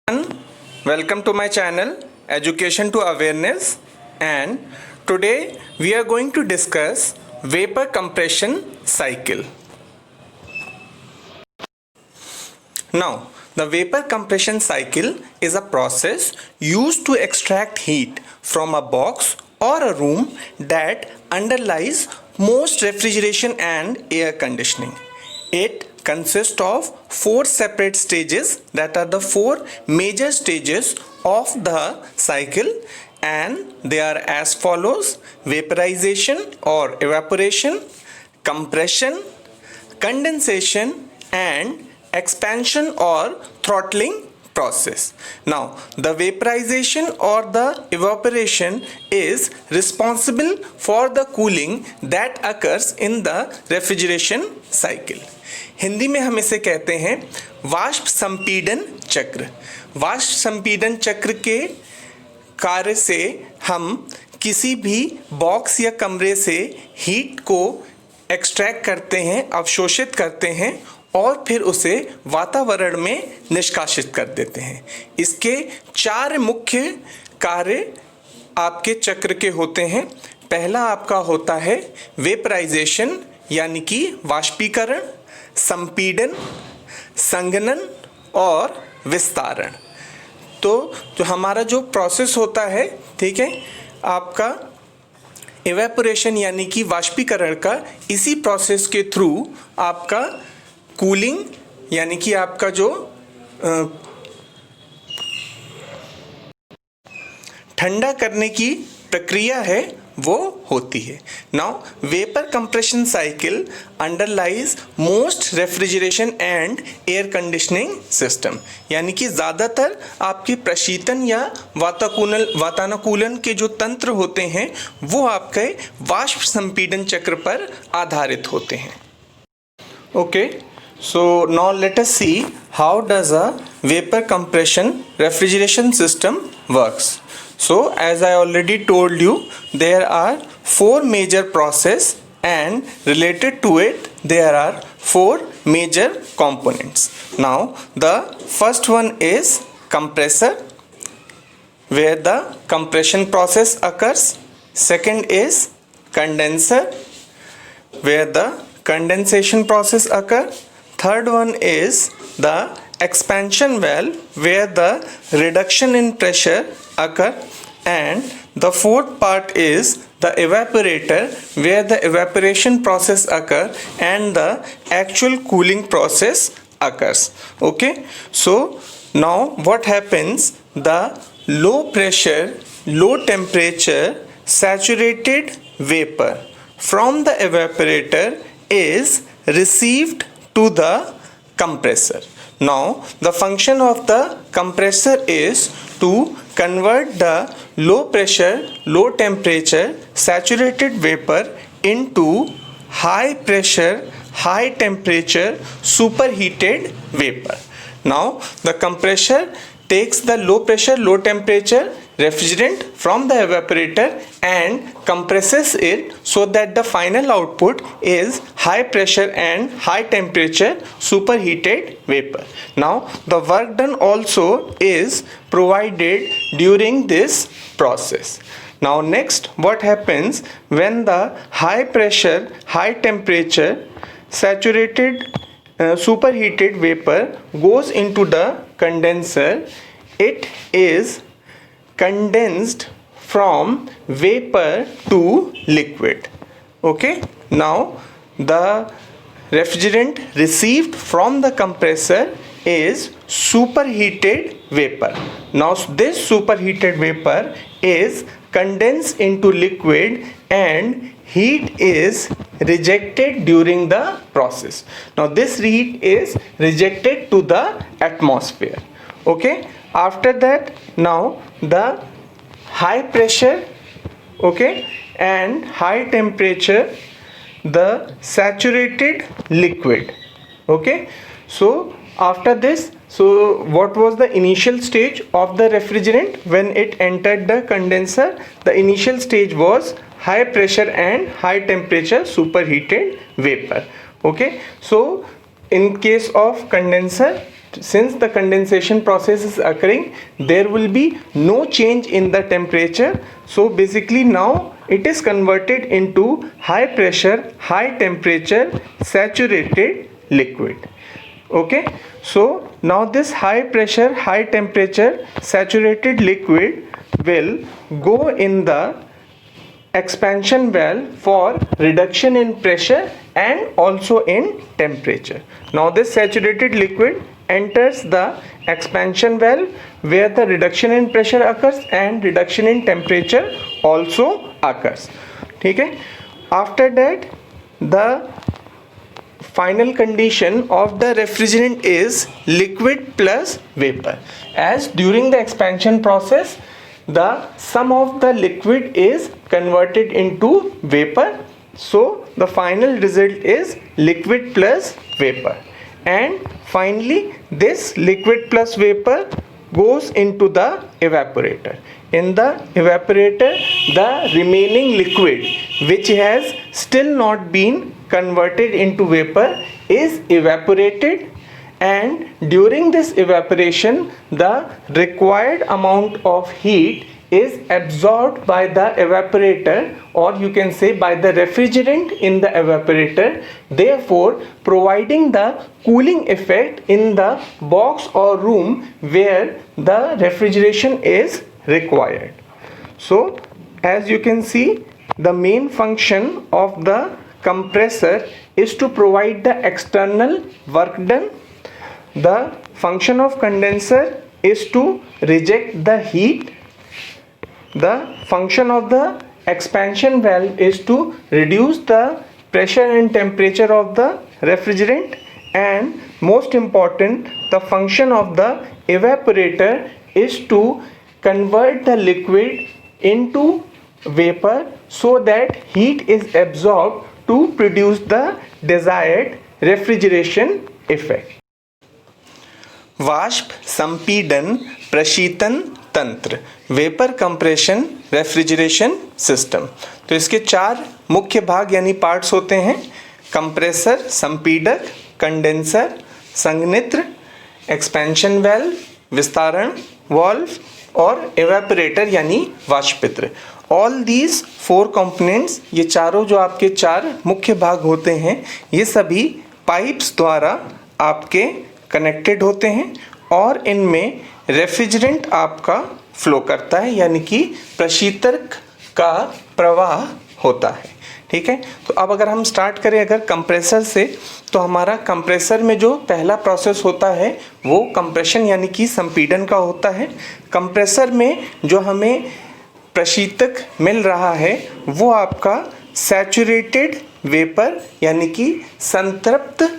everyone, welcome to my channel Education to Awareness, and today we are going to discuss vapor compression cycle. Now, the vapor compression cycle is a process used to extract heat from a box or a room that underlies most refrigeration and air conditioning. It consists of four separate stages, that are the four major stages of the cycle, and they are as follows: vaporization or evaporation, compression, condensation, and expansion or throttling process. Now, the vaporization or the evaporation is responsible for the cooling that occurs in the refrigeration cycle. Hindi में हम इसे कहते हैं वाष्प संपीड़न चक्र। वाष्प संपीड़न चक्र के कार्य से हम किसी भी बॉक्स या कमरे से हीट को एक्सट्रैक्ट करते हैं, अवशोषित करते हैं और फिर उसे वातावरण में निष्कासित कर देते हैं। इसके चार मुख्य कार्य आपके चक्र के होते हैं। पहला आपका होता है वेपराइजेशन यानी कि वाष्पीकरण, संपीड़न, संघनन और विस्तारण। तो जो हमारा जो प्रोसेस होता है, ठीक है, आपका इवेपोरेशन यानी कि वाष्पीकरण का, इसी प्रोसेस के थ्रू आपका कूलिंग यानी कि आपका जो ठंडा करने की प्रक्रिया है वो होती है। Now vapour compression cycle underlies most refrigeration and air conditioning system, यानी कि ज़्यादातर आपके प्रशीतन या वातानुकूलन के जो तंत्र होते हैं वो आपके वाष्प संपीड़न चक्र पर आधारित होते हैं। Okay, so now let us see how does a vapor compression refrigeration system works. So as I already told you, there are four major process and related to it there are four major components. Now the first one is compressor, where the compression process occurs. Second is condenser, where the condensation process occurs. Third one is the expansion valve, where the reduction in pressure occur, and the fourth part is the evaporator, where the evaporation process occur and the actual cooling process occurs. Okay, so now what happens, the low pressure, low temperature saturated vapor from the evaporator is received to the compressor. Now the function of the compressor is to convert the low pressure, low temperature saturated vapor into high pressure, high temperature superheated vapor. Now the compressor takes the low pressure, low temperature refrigerant from the evaporator and compresses it so that the final output is high pressure and high temperature superheated vapor. Now the work done also is provided during this process. Now next, what happens when the high pressure, high temperature saturated superheated vapor goes into the condenser, it is condensed from vapor to liquid. Okay, now the refrigerant received from the compressor is superheated vapor. Now this superheated vapor is condensed into liquid and heat is rejected during the process. Now this heat is rejected to the atmosphere. Okay, after that, now the high pressure, okay, and high temperature, the saturated liquid. Okay, so after this, so what was the initial stage of the refrigerant when it entered the condenser? The initial stage was high pressure and high temperature superheated vapor. Okay, so in case of condenser, since the condensation process is occurring, there will be no change in the temperature. So basically now it is converted into high pressure, high temperature saturated liquid. Okay, so now this high pressure, high temperature saturated liquid will go in the expansion valve for reduction in pressure and also in temperature. Now this saturated liquid enters the expansion valve where the reduction in pressure occurs and reduction in temperature also occurs. ठीक है, after that the final condition of the refrigerant is liquid plus vapor. As during the expansion process the sum of the liquid is converted into vapor, so the final result is liquid plus vapor. And finally this liquid plus vapor goes into the evaporator. In the evaporator the remaining liquid which has still not been converted into vapor is evaporated, and during this evaporation the required amount of heat is absorbed by the evaporator, or you can say by the refrigerant in the evaporator, therefore providing the cooling effect in the box or room where the refrigeration is required. So as you can see, the main function of the compressor is to provide the external work done. The function of condenser is to reject the heat. The function of the expansion valve is to reduce the pressure and temperature of the refrigerant, and most important, the function of the evaporator is to convert the liquid into vapor so that heat is absorbed to produce the desired refrigeration effect. वाष्प संपीड़न प्रशीतन तंत्र, vapour compression refrigeration system. तो इसके 4 मुख्य भाग यानी parts होते हैं: कंप्रेसर, संपीडक, कंडेंसर, संघनित्र, एक्सपेंशन वाल्व, विस्तारण वाल्व और एवेपोरेटर यानी वाष्पित्र। ऑल दीज 4 कंपोनेंट्स, ये चारों जो आपके 4 मुख्य भाग होते हैं, ये सभी पाइप्स द्वारा आपके कनेक्टेड होते हैं और इनमें रेफ्रिजरेंट आपका फ्लो करता है, यानी कि प्रशीतक का प्रवाह होता है। ठीक है, तो अब अगर हम स्टार्ट करें अगर कंप्रेसर से, तो हमारा कंप्रेसर में जो पहला प्रोसेस होता है वो कंप्रेशन यानी कि संपीड़न का होता है। कंप्रेसर में जो हमें प्रशीतक मिल रहा है वो आपका सैचुरेटेड वेपर यानी कि संतृप्त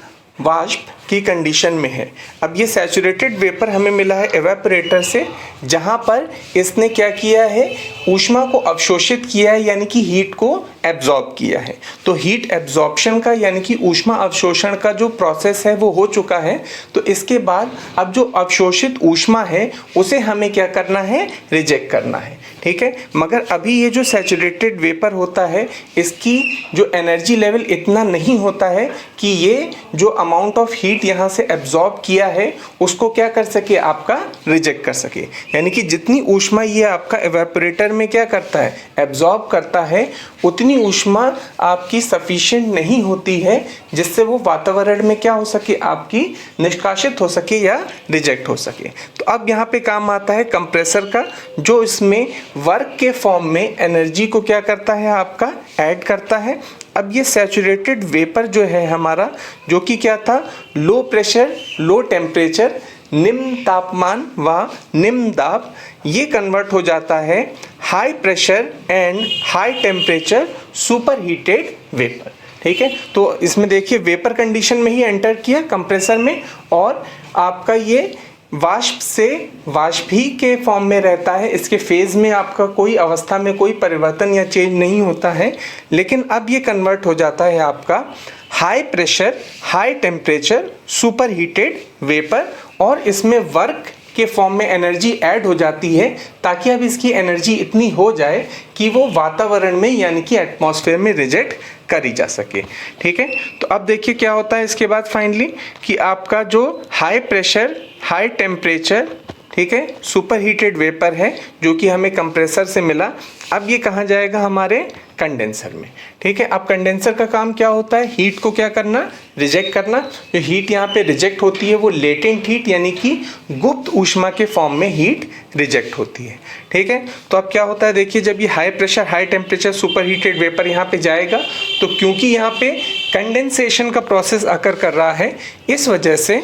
वाष्प की कंडीशन में है। अब ये सैचुरेटेड वेपर हमें मिला है एवेपोरेटर से, जहाँ पर इसने क्या किया है, ऊष्मा को अवशोषित किया है यानी कि हीट को एब्जॉर्ब किया है। तो हीट एब्जॉर्प्शन का यानी कि ऊष्मा अवशोषण का जो प्रोसेस है वो हो चुका है। तो इसके बाद अब जो अवशोषित ऊष्मा है उसे हमें क्या करना है, रिजेक्ट करना है। ठीक है, मगर अभी ये जो सैचुरेटेड वेपर होता है इसकी जो एनर्जी लेवल इतना नहीं होता है कि ये जो अमाउंट ऑफ हीट यहाँ से एब्जॉर्ब किया है उसको क्या कर सके, आपका रिजेक्ट कर सके। यानी कि जितनी ऊष्मा ये आपका एवेपोरेटर में क्या करता है, एब्जॉर्ब करता है, उतनी ऊष्मा आपकी सफिशिएंट नहीं होती है जिससे वो वातावरण में क्या हो सके, आपकी निष्कासित हो सके या रिजेक्ट हो सके। तो अब यहाँ पे काम आता है कंप्रेसर का, जो इसमें वर्क के फॉर्म में एनर्जी को क्या करता है, आपका ऐड करता है। अब ये सैचुरेटेड वेपर जो है हमारा, जो कि क्या था, लो प्रेशर लो टेम्परेचर, निम्न तापमान व निम्न दाब, ये कन्वर्ट हो जाता है high pressure and high temperature super heated vapour. ठीक है, तो इसमें देखिए वेपर कंडीशन में ही एंटर किया कंप्रेसर में, और आपका ये वाष्प से वाष्प ही के फॉर्म में रहता है। इसके फेज में आपका कोई अवस्था में कोई परिवर्तन या चेंज नहीं होता है। लेकिन अब ये कन्वर्ट हो जाता है आपका high pressure high temperature super heated vapour, और इसमें वर्क के फॉर्म में एनर्जी ऐड हो जाती है, ताकि अब इसकी एनर्जी इतनी हो जाए कि वो वातावरण में यानी कि एटमॉस्फेयर में रिजेक्ट करी जा सके। ठीक है, तो अब देखिए क्या होता है इसके बाद फाइनली कि आपका जो हाई प्रेशर हाई टेम्परेचर, ठीक है, सुपर हीटेड वेपर है जो कि हमें कंप्रेसर से मिला, अब ये कहाँ जाएगा, हमारे कंडेंसर में। ठीक है, अब कंडेंसर का काम क्या होता है, हीट को क्या करना, रिजेक्ट करना। जो हीट यहाँ पे रिजेक्ट होती है वो लेटेंट हीट यानी कि गुप्त ऊष्मा के फॉर्म में हीट रिजेक्ट होती है। ठीक है, तो अब क्या होता है देखिए, जब ये high pressure high temperature super heated vapour यहाँ पे जाएगा, तो क्योंकि यहाँ पे कंडेंसेशन का प्रोसेस अकर कर रहा है, इस वजह से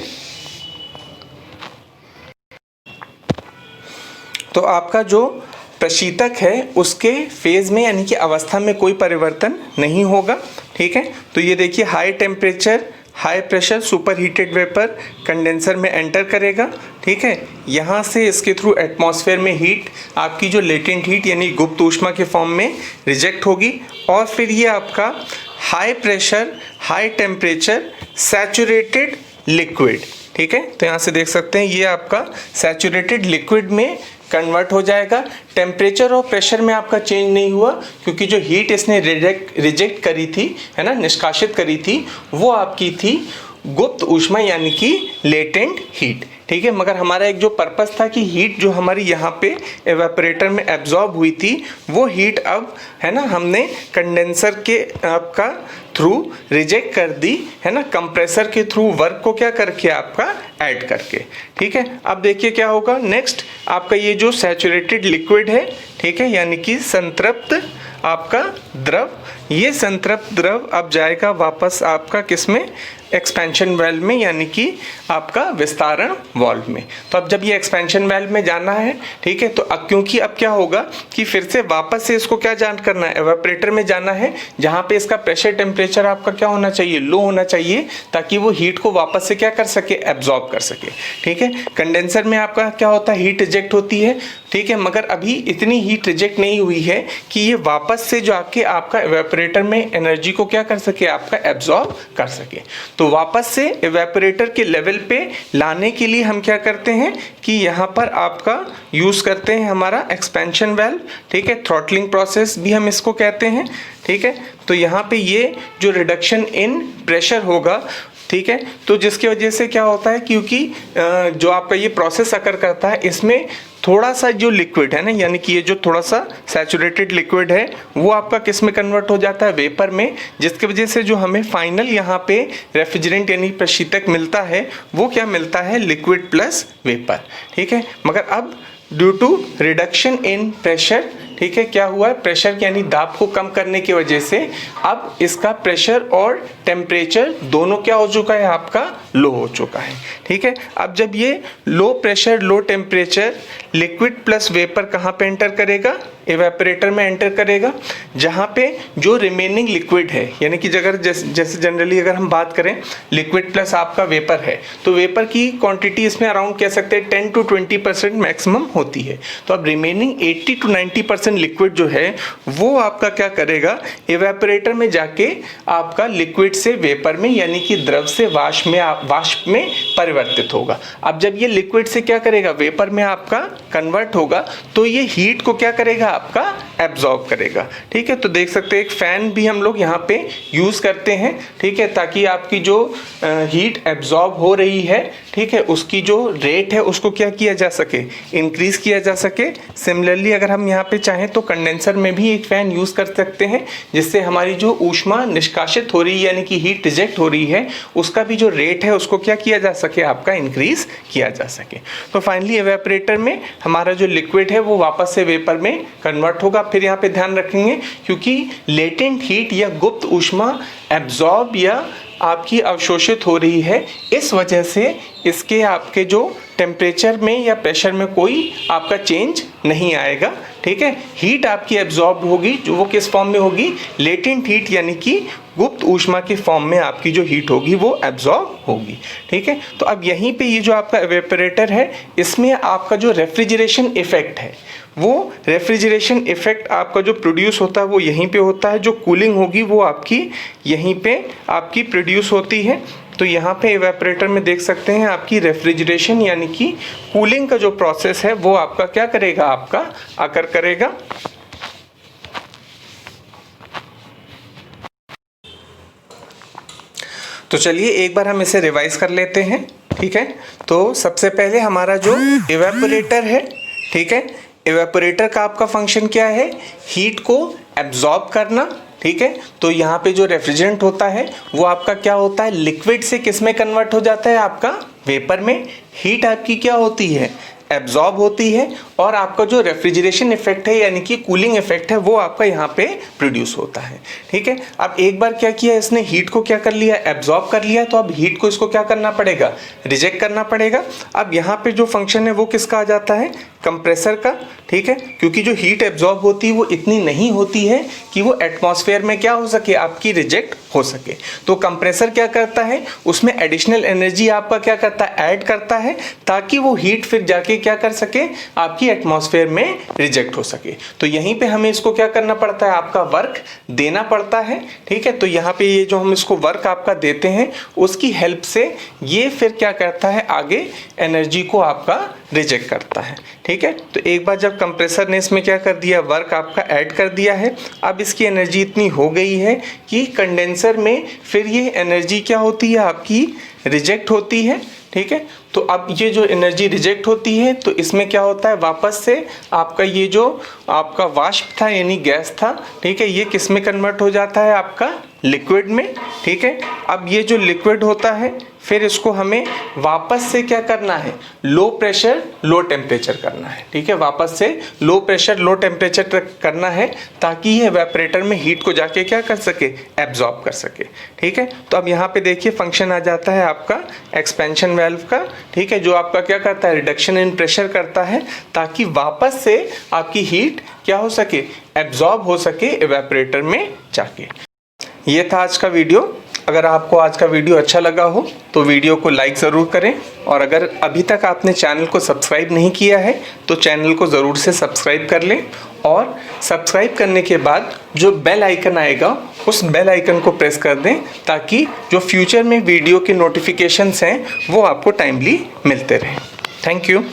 तो आपका जो प्रशीतक है उसके फेज में यानी कि अवस्था में कोई परिवर्तन नहीं होगा। ठीक है, तो ये देखिए high temperature high pressure super heated vapour condenser में एंटर करेगा। ठीक है, यहाँ से इसके थ्रू एटमॉस्फेयर में हीट, आपकी जो लेटेंट हीट यानी गुप्त ऊष्मा के फॉर्म में रिजेक्ट होगी, और फिर ये आपका high pressure high temperature saturated liquid, ठीक है, तो यहाँ से देख सकते हैं ये आपका सैचुरेटेड लिक्विड में कन्वर्ट हो जाएगा। टेम्परेचर और प्रेशर में आपका चेंज नहीं हुआ, क्योंकि जो हीट इसने रिजेक्ट करी थी, है ना, निष्कासित करी थी, वो आपकी थी गुप्त ऊष्मा यानी कि लेटेंट हीट। ठीक है, मगर हमारा एक जो पर्पस था कि हीट जो हमारी यहाँ पे एवेपोरेटर में एब्जॉर्ब हुई थी, वो हीट अब, है ना, हमने कंडेंसर के आपका थ्रू रिजेक्ट कर दी, है ना, कंप्रेसर के थ्रू वर्क को क्या करके आपका ऐड करके। ठीक है, अब देखिए क्या होगा नेक्स्ट, आपका ये जो सैचुरेटेड लिक्विड है, ठीक है, यानी कि संतृप्त आपका द्रव, ये संतृप्त द्रव अब जाएगा वापस आपका किसमें, एक्सपेंशन वाल्व में, यानी कि आपका विस्तारण वाल्व में। तो अब जब ये एक्सपेंशन वाल्व में जाना है, ठीक है, तो अब क्योंकि अब क्या होगा कि फिर से वापस से इसको क्या जांच करना है, एवापोरेटर में जाना है, जहाँ पे इसका प्रेशर टेम्परेचर आपका क्या होना चाहिए, लो होना चाहिए, ताकि वो हीट को वापस से क्या कर सके, एब्जॉर्ब कर सके। ठीक है, कंडेंसर में आपका क्या होता है, हीट रिजेक्ट होती है। ठीक है, मगर अभी इतनी हीट रिजेक्ट नहीं हुई है कि ये वापस से जो आपका एवापोरेटर में एनर्जी को क्या कर सके, आपका एब्जॉर्ब कर सके। तो वापस से एवेपोरेटर के लेवल पे लाने के लिए हम क्या करते हैं कि यहाँ पर आपका यूज़ करते हैं हमारा एक्सपेंशन वाल्व। ठीक है, थ्रॉटलिंग प्रोसेस भी हम इसको कहते हैं। ठीक है, तो यहाँ पे ये जो रिडक्शन इन प्रेशर होगा, ठीक है, तो जिसकी वजह से क्या होता है, क्योंकि जो आपका ये प्रोसेस अकर करता है, इसमें थोड़ा सा जो लिक्विड है ना, यानी कि ये जो थोड़ा सा सैचुरेटेड लिक्विड है, वो आपका किस में कन्वर्ट हो जाता है, वेपर में, जिसकी वजह से जो हमें फाइनल यहाँ पे रेफ्रिजरेंट यानी प्रशीतक मिलता है, वो क्या मिलता है, लिक्विड प्लस वेपर। ठीक है, मगर अब due to reduction in pressure, ठीक है, क्या हुआ है, प्रेशर यानी दाब को कम करने की वजह से अब इसका प्रेशर और टेम्परेचर दोनों क्या हो चुका है, आपका लो हो चुका है। ठीक है, अब जब ये low pressure low temperature liquid plus vapour कहाँ पे एंटर करेगा, एवेपोरेटर में एंटर करेगा, जहाँ पे जो रिमेनिंग लिक्विड है, यानी कि जैसे जनरली अगर हम बात करें लिक्विड प्लस आपका वेपर है, तो वेपर की क्वांटिटी इसमें अराउंड कह सकते हैं 10 to 20% मैक्सिमम होती है। तो अब रिमेनिंग 80 to 90% लिक्विड जो है वो आपका क्या करेगा, एवेपोरेटर में जाके आपका लिक्विड से वेपर में यानी कि द्रव से वाष्प में परिवर्तित होगा। अब जब ये लिक्विड से क्या करेगा, वेपर में आपका कन्वर्ट होगा, तो ये हीट को क्या करेगा, आपका एब्जॉर्ब करेगा। ठीक है, तो देख सकते हैं एक फैन भी हम लोग यहाँ पे यूज करते हैं। ठीक है, ताकि आपकी जो हीट एब्जॉर्ब हो रही है, ठीक है, उसकी जो रेट है उसको क्या किया जा सके, इंक्रीज किया जा सके। सिमिलरली अगर हम यहाँ पे चाहें तो कंडेंसर में भी एक फैन यूज कर सकते हैं, जिससे हमारी जो ऊष्मा निष्कासित हो रही है यानी कि हीट रिजेक्ट हो रही है, उसका भी जो रेट है उसको क्या किया जा सके, आपका इंक्रीज किया जा सके। तो फाइनली एवेपोरेटर में हमारा जो लिक्विड है वो वापस से वेपर में कन्वर्ट होगा। फिर यहाँ पे ध्यान रखेंगे, क्योंकि लेटेंट हीट या गुप्त ऊष्मा एब्जॉर्ब या आपकी अवशोषित हो रही है, इस वजह से इसके आपके जो टेम्परेचर में या प्रेशर में कोई आपका चेंज नहीं आएगा। ठीक है, हीट आपकी एब्जॉर्ब होगी, जो वो किस फॉर्म में होगी, लेटेंट हीट यानी कि गुप्त ऊष्मा के फॉर्म में आपकी जो हीट होगी वो एब्जॉर्ब होगी। ठीक है, तो अब यहीं पे ये जो आपका एवेपोरेटर है, इसमें आपका जो रेफ्रिजरेशन इफेक्ट है, वो रेफ्रिजरेशन इफेक्ट आपका जो प्रोड्यूस होता है वो यहीं पे होता है, जो कूलिंग होगी वो आपकी यहीं पे आपकी प्रोड्यूस होती है। तो यहाँ पे इवेपोरेटर में देख सकते हैं आपकी रेफ्रिजरेशन यानी कि कूलिंग का जो प्रोसेस है वो आपका क्या करेगा, आपका आकर करेगा। तो चलिए एक बार हम इसे रिवाइज कर लेते हैं, ठीक है। तो सबसे पहले हमारा जो इवेपोरेटर है, ठीक है, इवेपोरेटर का आपका फंक्शन क्या है, हीट को एब्जॉर्ब करना, ठीक है। तो यहाँ पे जो रेफ्रिजरेंट होता है वो आपका क्या होता है, लिक्विड से किस में कन्वर्ट हो जाता है, आपका वेपर में। हीट आपकी क्या होती है, एब्जॉर्ब होती है, और आपका जो रेफ्रिजरेशन इफेक्ट है यानी कि कूलिंग इफेक्ट है वो आपका यहाँ पे प्रोड्यूस होता है, ठीक है। अब एक बार क्या किया इसने, हीट को क्या कर लिया, एब्जॉर्ब कर लिया, तो अब हीट को इसको क्या करना पड़ेगा, रिजेक्ट करना पड़ेगा। अब यहाँ पे जो फंक्शन है वो किसका आ जाता है, कंप्रेसर का, ठीक है, क्योंकि जो हीट एब्जॉर्ब होती है वो इतनी नहीं होती है कि वो एटमॉस्फेयर में क्या हो सके, आपकी रिजेक्ट हो सके। तो कंप्रेसर क्या करता है, उसमें एडिशनल एनर्जी आपका क्या करता है, ऐड करता है, ताकि वो हीट फिर जाके क्या कर सके, आपकी एटमॉस्फेयर में रिजेक्ट हो सके। तो यहीं पे हमें इसको क्या करना पड़ता है, आपका वर्क देना पड़ता है, ठीक है। तो यहाँ पे ये जो हम इसको वर्क आपका देते हैं उसकी हेल्प से ये फिर क्या करता है, आगे एनर्जी को आपका रिजेक्ट करता है, ठीक है। तो एक बार जब कंप्रेसर ने इसमें क्या कर दिया, वर्क आपका ऐड कर दिया है, अब इसकी एनर्जी इतनी हो गई है कि कंडेंसर में फिर ये एनर्जी क्या होती है, आपकी रिजेक्ट होती है, ठीक है। तो अब ये जो एनर्जी रिजेक्ट होती है तो इसमें क्या होता है, वापस से आपका ये जो आपका वाष्प था यानी गैस था, ठीक है, ये किस में कन्वर्ट हो जाता है, आपका लिक्विड में, ठीक है। अब ये जो लिक्विड होता है फिर इसको हमें वापस से क्या करना है, लो प्रेशर लो टेम्परेचर करना है, ठीक है। वापस से लो प्रेशर लो टेम्परेचर तक करना है ताकि ये इवेपोरेटर में हीट को जाके क्या कर सके, एब्जॉर्ब कर सके, ठीक है। तो अब यहाँ पे देखिए फंक्शन आ जाता है आपका एक्सपेंशन वाल्व का, ठीक है, जो आपका क्या करता है, रिडक्शन इन प्रेशर करता है ताकि वापस से आपकी हीट क्या हो सके, एब्जॉर्ब हो सके इवेपोरेटर में जाके। ये था आज का वीडियो। अगर आपको आज का वीडियो अच्छा लगा हो तो वीडियो को लाइक ज़रूर करें, और अगर अभी तक आपने चैनल को सब्सक्राइब नहीं किया है तो चैनल को ज़रूर से सब्सक्राइब कर लें, और सब्सक्राइब करने के बाद जो बेल आइकन आएगा उस बेल आइकन को प्रेस कर दें ताकि जो फ्यूचर में वीडियो के नोटिफिकेशंस हैं वो आपको टाइमली मिलते रहें। Thank you.